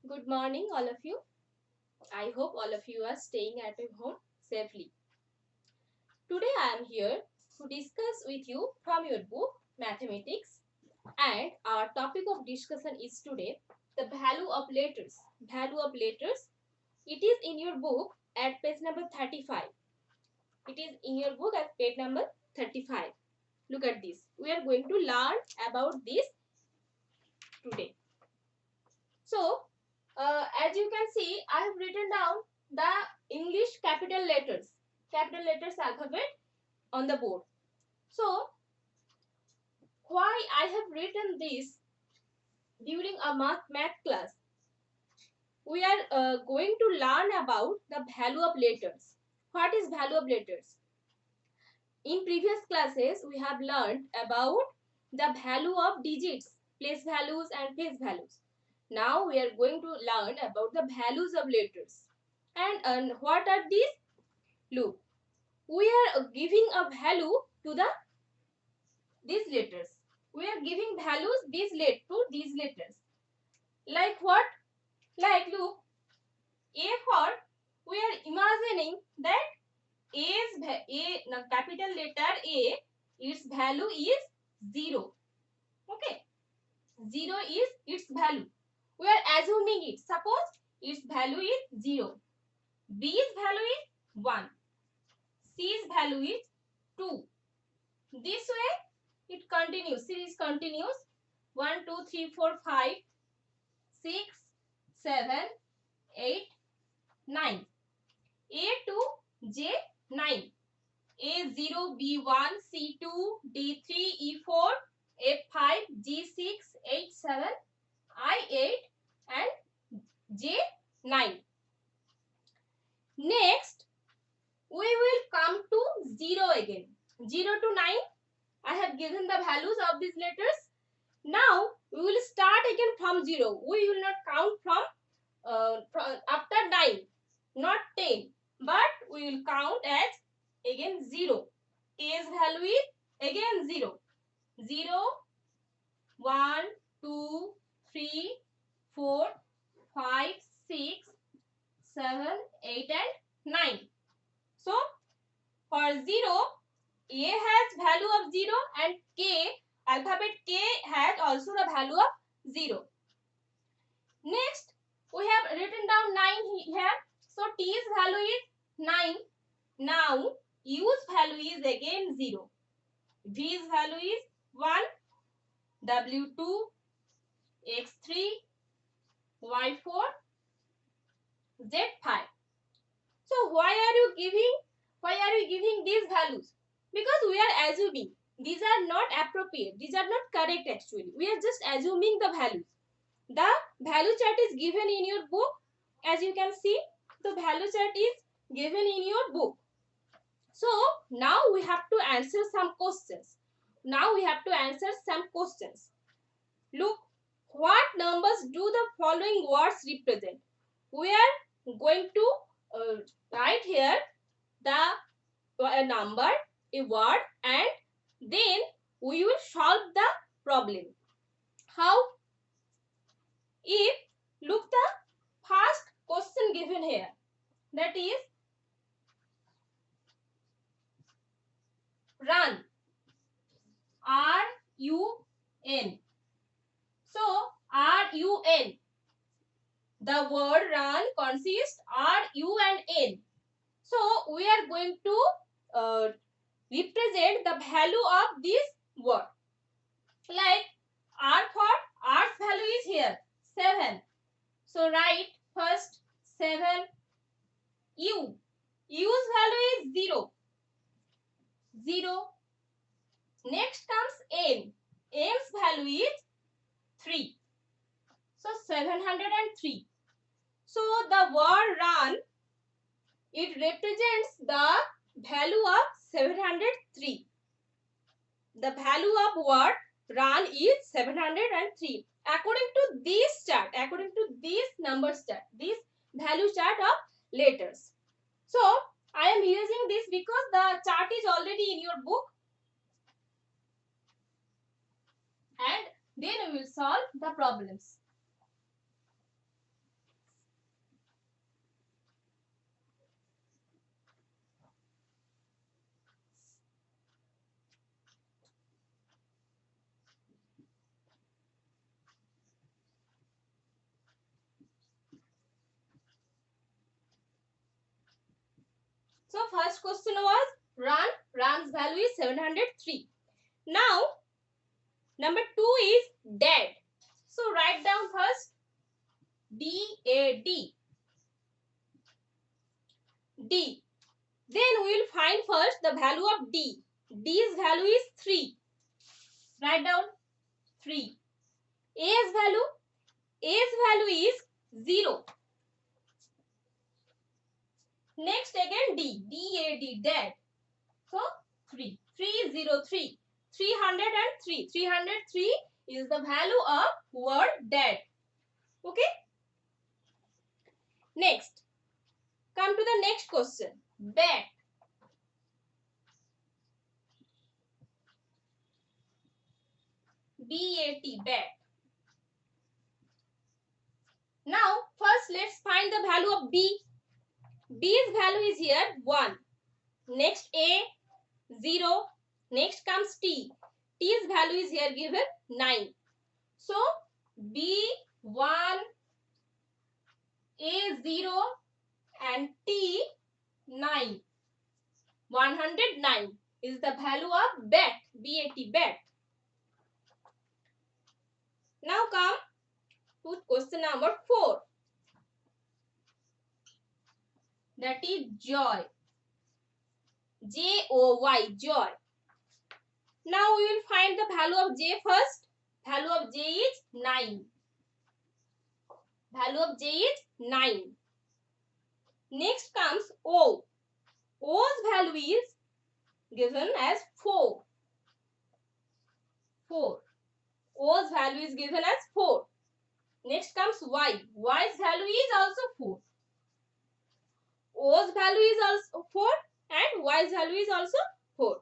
Good morning, all of you. I hope all of you are staying at your home safely. Today I am here to discuss with you from your book Mathematics, and our topic of discussion is today the value of letters. Value of letters. It is in your book at page number 35. It is in your book at page number 35. Look at this. We are going to learn about this today. So, as you can see, I have written down the English capital letters alphabet on the board. So, why I have written this during a math class? We are going to learn about the value of letters. What is value of letters? In previous classes, we have learned about the value of digits, place values and phase values. Now we are going to learn about the values of letters. And what are these? Look, we are giving a value to these letters. We are giving values to these letters. Like what? Like look, A for, we are imagining that capital letter A, its value is 0. Okay, 0 is its value. We are assuming it. Suppose its value is 0. B's value is 1. C's value is 2. This way it continues. Series continues. 1, 2, 3, 4, 5, 6, 7, 8, 9. A to J 9. A0, B1, C2, D3, E4, F5, G6, H7, I8 and J9. Next, we will come to 0 again. 0 to 9, I have given the values of these letters. Now, we will start again from 0. We will not count from after 9, not 10. But we will count as again 0. A's value is again 0. 0, 1, 2, 3, 4, 5, 6, 7, 8 and 9. So, for 0, A has value of 0 and alphabet K has also the value of 0. Next, we have written down 9 here. So, T's value is 9. Now, U's value is again 0. V's value is 1. W2, X3, Y4, Z5. So, why are you giving these values? Because we are assuming. These are not appropriate. These are not correct actually. We are just assuming the values. The value chart is given in your book. As you can see, the value chart is given in your book. So, now we have to answer some questions. Look, what numbers do the following words represent? We are going to write here a number, a word, and then we will solve the problem. How? If look the first question given here, that is run, R-U-N. So R-U-N, the word run consists R-U and N. So we are going to represent the value of this word. Like R for R's value is here 7. So write first 7. U. U's value is 0. 0. Next comes N. N's value is 3. So 703. So the word run, it represents the value of 703. The value of word run is 703. According to this chart, according to this numbers chart, this value chart of letters. So I am using this because the chart is already in your book, and then we will solve the problems. So first question was run. Run's value is 703. Now number 2 is dead. So write down first D-A-D. D. Then we will find first the value of D. D's value is 3. Write down 3. A's value? A's value is 0. Next again D. D-A-D, dead. So 3. 303. 303. 303 is the value of word dead. Okay. Next. Come to the next question. Bat. B-A-T, bat. Now, first let's find the value of B. B's value is here 1. Next A, 0. Next comes T. T's value is here given 9. So, B, 1, A, 0 and T, 9. 109 is the value of bat. B-A-T, bat. Now come to question number 4. That is joy. J-O-Y, joy. Now we will find the value of J first. Value of J is 9. Value of J is 9. Next comes O. O's value is given as 4. 4. O's value is given as 4. Next comes Y. Y's value is also 4. O's value is also 4 and Y's value is also 4.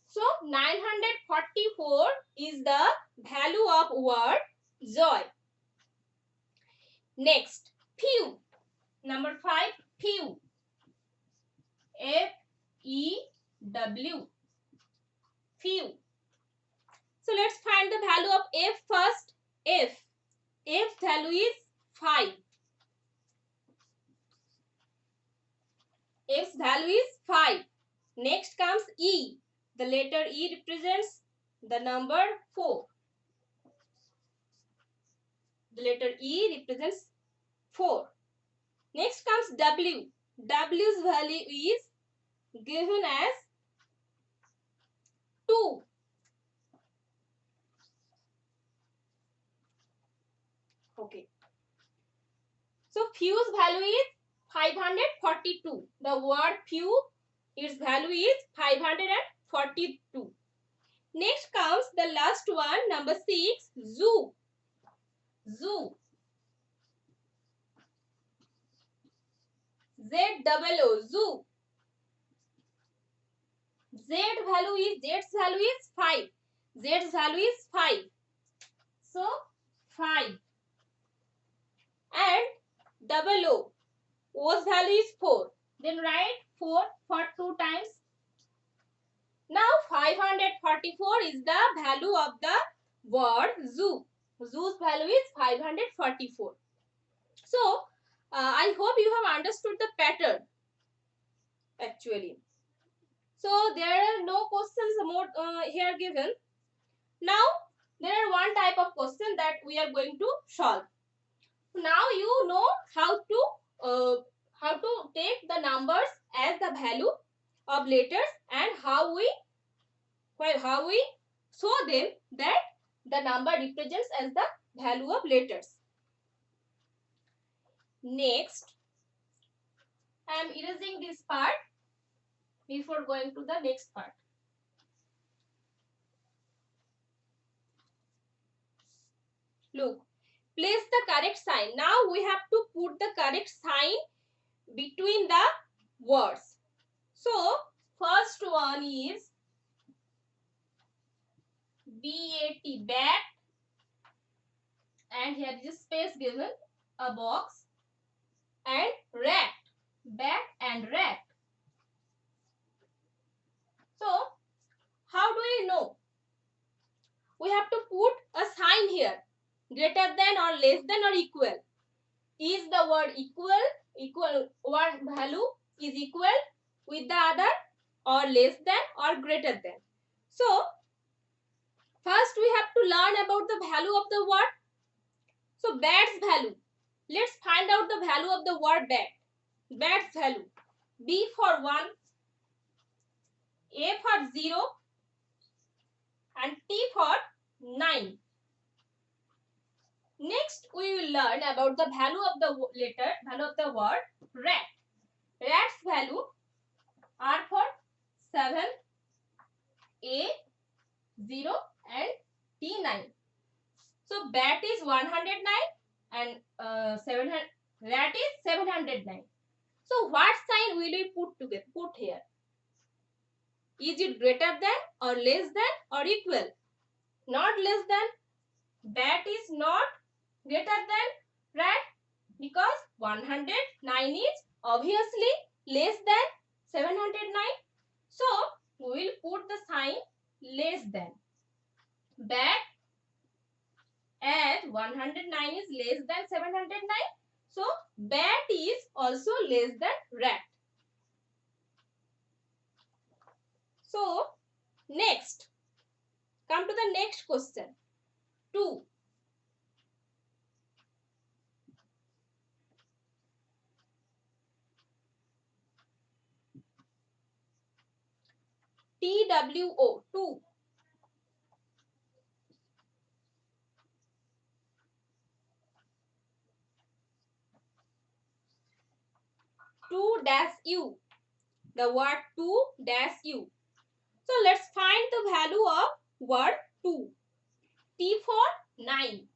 So 944 is the value of word joy. Next, few. Number 5, few. F-E-W. Few. So let's find the value of F first. F. F value is 5. F's value is 5. Next comes E. The letter E represents the number 4. The letter E represents 4. Next comes W. W's value is given as 2. Okay. So few's value is 542. The word few, its value is 542. Next comes the last one, number 6, zoo. Zoo. Z-O-O, zoo. Z's value is 5. Z's value is 5. So 5. And O. O's value is 4. Then write 4 for 2 times. Now 544 is the value of the word zoo. Zoo's value is 544. So I hope you have understood the pattern actually. So there are no questions more here given. Now there are one type of question that we are going to solve. Now you know how to take the numbers as the value of letters and how we show them that the number represents as the value of letters. Next, I am erasing this part before going to the next part. Look, place the correct sign. Now we have to put the correct sign between the words. So first one is B-A-T, bat, and here is space given, a box, and rat, bat and rat. So how do we know? We have to put a sign here, greater than or less than or equal. Is the word equal word value is equal with the other, or less than or greater than. So first we have to learn about the value of the word. So bat's value. Let's find out the value of the word bat. Bat's value. B for 1, A for 0 and T for 9. Next we will learn about the value of the word rat. Rat's value R for 7, A 0 and T 9. So bat is 109 and 700, rat is 709. So what sign will we put here? Is it greater than or less than or equal? Not less than. Bat is not greater than rat because 109 is obviously less than 709. So we will put the sign less than. Bat as 109 is less than 709. So bat is also less than rat. So next, come to the next question. 2. TWO 2. 2-U. The word 2-U. So let's find the value of word 2. T for 9.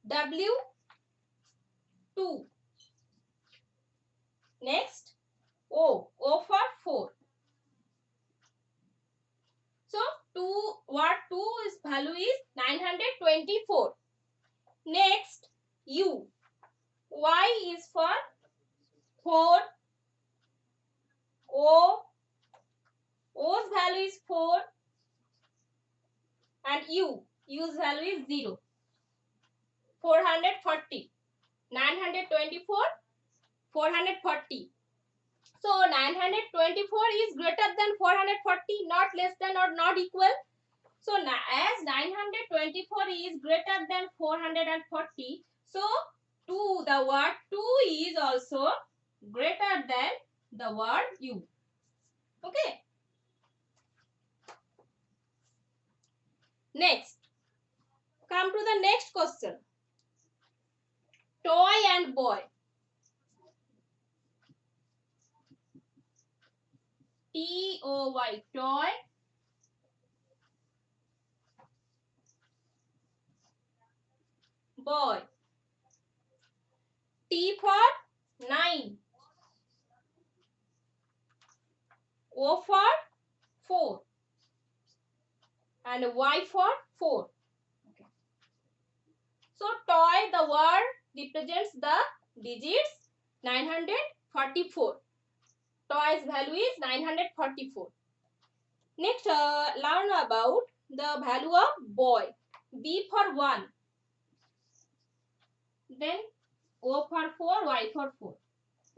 W 2. Next O. O for 4. So word 2 is value is 924. Next U. Y is for 4. O. O's value is 4. And U's value is 0. 440. 924. 440. So 924 is greater than 440, not less than or not equal. So as 924 is greater than 440, so the word 2 is also greater than the word U. Okay. Next, come to the next question. Toy and boy. T-O-Y, toy. Boy. T for 9. O for 4. And Y for 4. Okay. So toy, the word represents the digits 944. Toy's value is 944. Next, learn about the value of boy. B for 1. Then O for 4, Y for 4.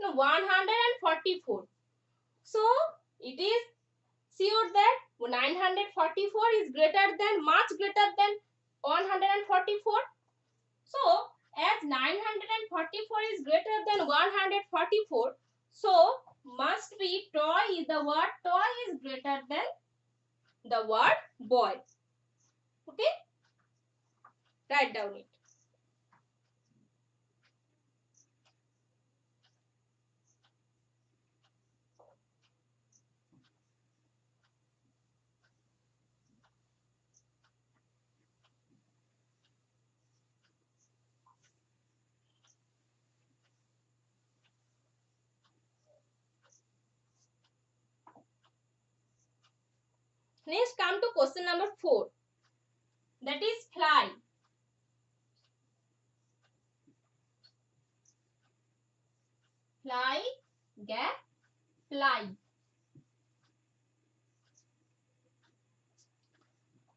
No, 144. So it is sure that 944 is much greater than 144. So as 944 is greater than 144, so must be toy is the word toy is greater than the word boy. Okay, write down it. Next, come to question number 4. That is fly. Fly, gap, fly.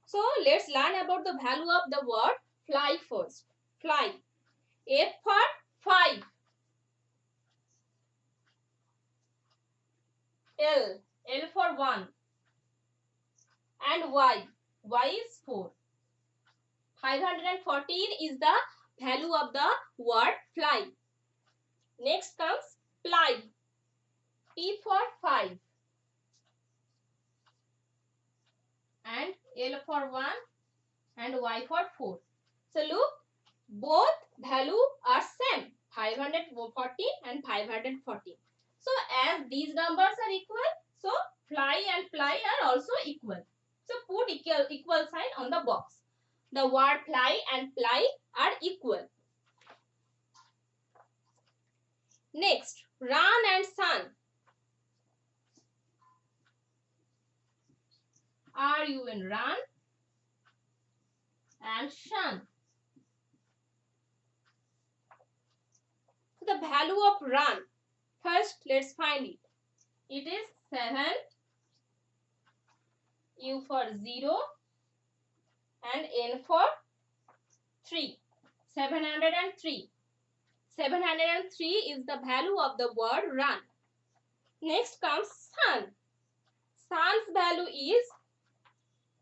So let's learn about the value of the word fly first. Fly. F for 5. L. L for 1. And Y. Y is 4. 514 is the value of the word fly. Next comes ply. P for 5. And L for 1 and Y for 4. So look, both value are same, 514 and 514. So as these numbers are equal, so fly and ply are also equal. So put equal sign on the box. The word fly and ply are equal. Next, run and sun. RUN, run and shun. So the value of run, first let's find it. It is 7, U for 0 and N for 3. 703. 703 is the value of the word run. Next comes sun. Sun's value is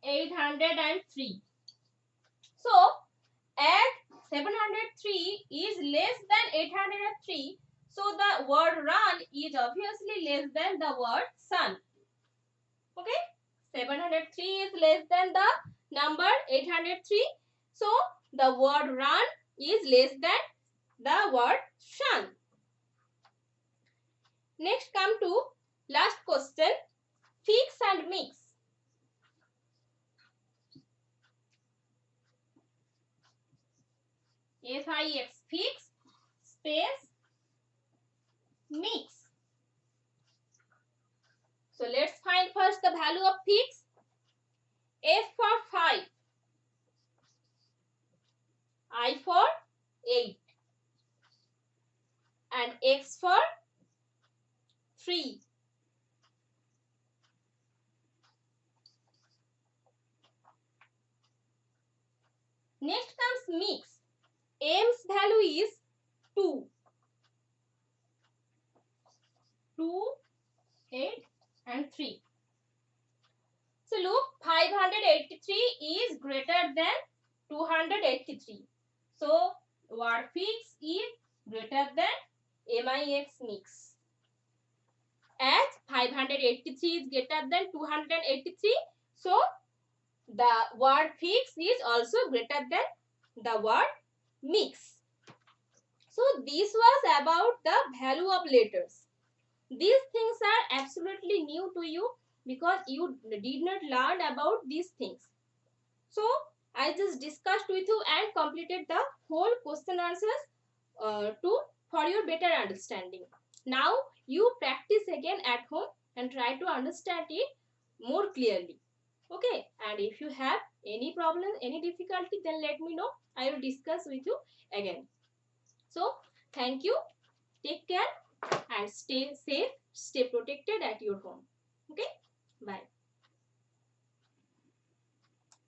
803. So as 703 is less than 803, so the word run is obviously less than the word sun. Okay, 703 is less than the number 803, so the word run is less than the word shun. Next come to last question, fix and mix. F-I-X, fix space mix. So let's find first the value of fix. F for 5, I for 8 and X for 3. Next comes mix. M's value is 2. 2, 8 and 3. So look, 583 is greater than 283. So word fix is greater than MIX mix. As 583 is greater than 283, so the word fix is also greater than the word mix. So this was about the value of letters. These things are absolutely new to you because you did not learn about these things. So I just discussed with you and completed the whole question answers for your better understanding. Now you practice again at home and try to understand it more clearly. Okay, and if you have any problem, any difficulty, then let me know. I will discuss with you again. So thank you. Take care and stay safe, stay protected at your home. Okay, bye.